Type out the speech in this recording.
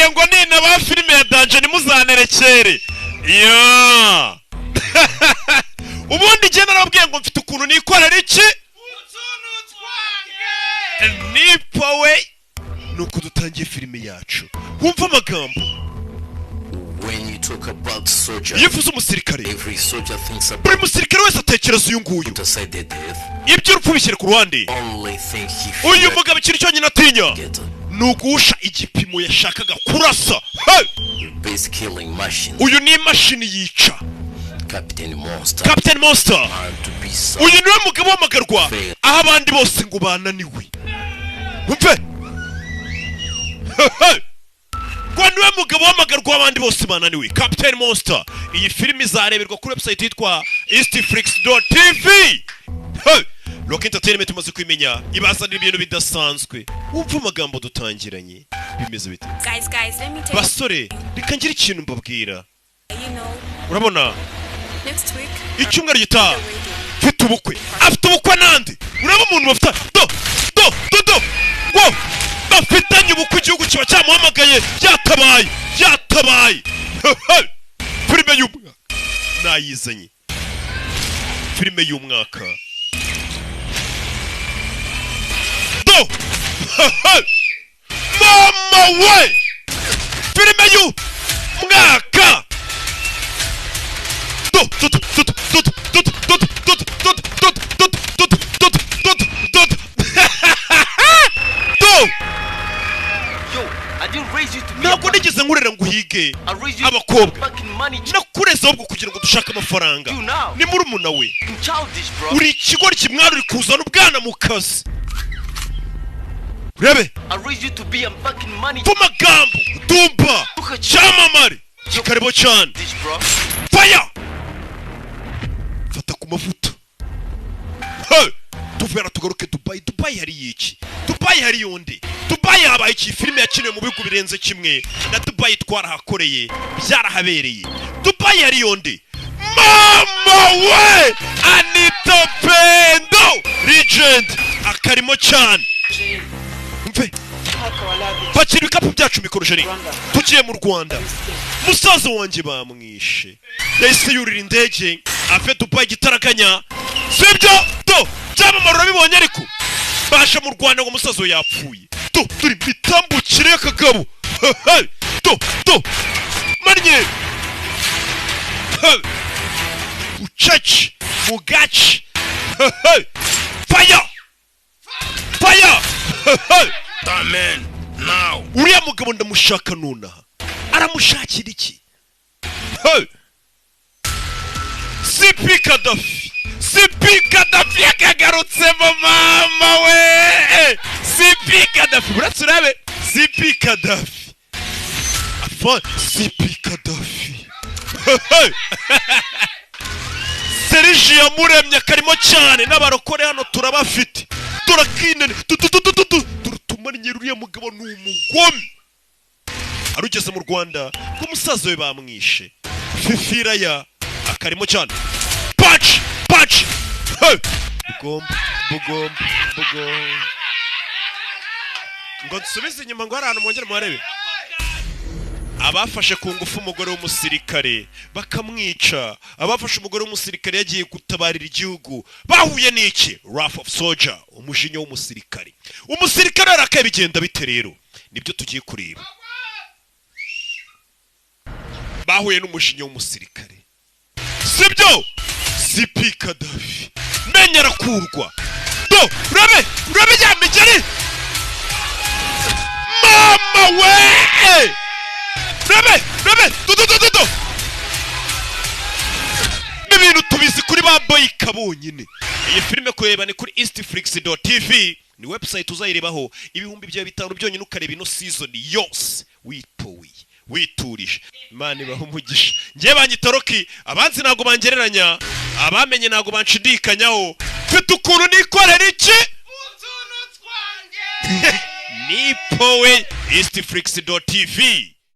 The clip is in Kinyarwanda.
nababwiye ngo nina ba filime ya danje nimuzanerekere yo ubundi je narabwiye ngo mfite ukuntu nikorera iki nipowe nuko dutangiye filime yacu wumva amagambo. When you talk about soldier, yifuza umusirikare, every soldier thinks about buri musirikare wese atekereza uyu nguyu ibyo urupfu bishyira ku ruhande. Uyu mugabo ikintu cyonyine atinya ni ugusha igipimo yashakaga kurasa. Uyu ni imashini yica. Captain Monster. Uyu niwe mugabo w'amagarwa aho abandi bose ngo bananiwe. Umve ngo niwe mugabo w'amagarwa abandi bose bananiwe. Captain Monster. Iyi filime izareberwa kuri website yitwa eastflix.tv. Rock Entertainment tumaze kwimenya ibazanira ibintu bidasanzwe. Wumva amagambo dutangiranye bimeze bite? Guys, let me tell basore reka ngira ikintu mbabwira. Urabona next week icyumweru gitaha mfite ubukwe. Afite ubukwe nande? Uraba umuntu bafite ngo bafitanye ubukwe igihugu kiba cyamuhamagaye yatabaye. Filime y'umwaka nayizanye. Filime y'umwaka mama we. Filime y'umwaka ntabwo nigeze nkurera ngo uhige abakobwa. nakureze ahubwo kugira ngo dushake amafaranga. ni murumuna we. uri ikigori kimwari uri kuzana ubwana mu kazi. urebe magambo dumba cyamamare kikarebo cyane. Fire fata ku mavuta. tuvera tugaruke Dubai hari iki? Dubai hari yonde. Dubai habaye iki? Filime yakiniwe mu bihugu birenze kimwe na Dubai twarahakoreye byarahabereye. Dubai hari yonde. Mama we Anita Pendo legend akarimo cyane. Mve pakira ibikapu byacu mikorojeri tugiye mu Rwanda. Musaza wanjye bamwishe yahise yurira indege ave Dubai gitaraganya. Sibyo byamamara urabibonye ariko basha mu Rwanda ngo musazo yapfuye. Turi bitambukire akagabo. Manye ucaci mugaci. Fire amen. Now uriya mugabo ndamushaka nonaha. Aramushakira iki? CP Gaddafi yakagarutse mama we. CP Gaddafi buratse urabe. CP Gaddafi Serge yamuremye akarimo cyane n'abarokore hano turabafite. Turakinene turutumanye ruriya mugabo ni umugome. Arugeze mu Rwanda ko musaza we bamwishe. Fifira ya akarimo cyane. Patch bugom ngo nsubize inyuma ngo harano mwongere muharebe. Abafashe ku ngufu umugore w'umusirikare bakamwica. Abafashe umugore w'umusirikare yagiye gutabarira igihugu bahuye n'iki? Wrath of Soldier, umujinya w'umusirikare. Umusirikare arakaye bigenda bite rero? Nibyo tugiye kureba. Bahuye n'umujinya w'umusirikare. Sibyo? CP Gaddafi menya arakurwa. Urabe ya migeri. Mama we. Urabe ibintu tubizi kuri ba boy kabonyine. Iyi filime kureba ni kuri eastflix.tv. ni website uzayirebaho ibihumbi bya 5 byonyine ukareba ino season yose witurije. Imana ibaho umugisha. Ngiye banyita Rocky, abanzi nago bangereranya, abamenye nago banshidikanyaho. Mfite ukuntu nikorera iki? Utuntu twange. Nipowe eastflix.tv.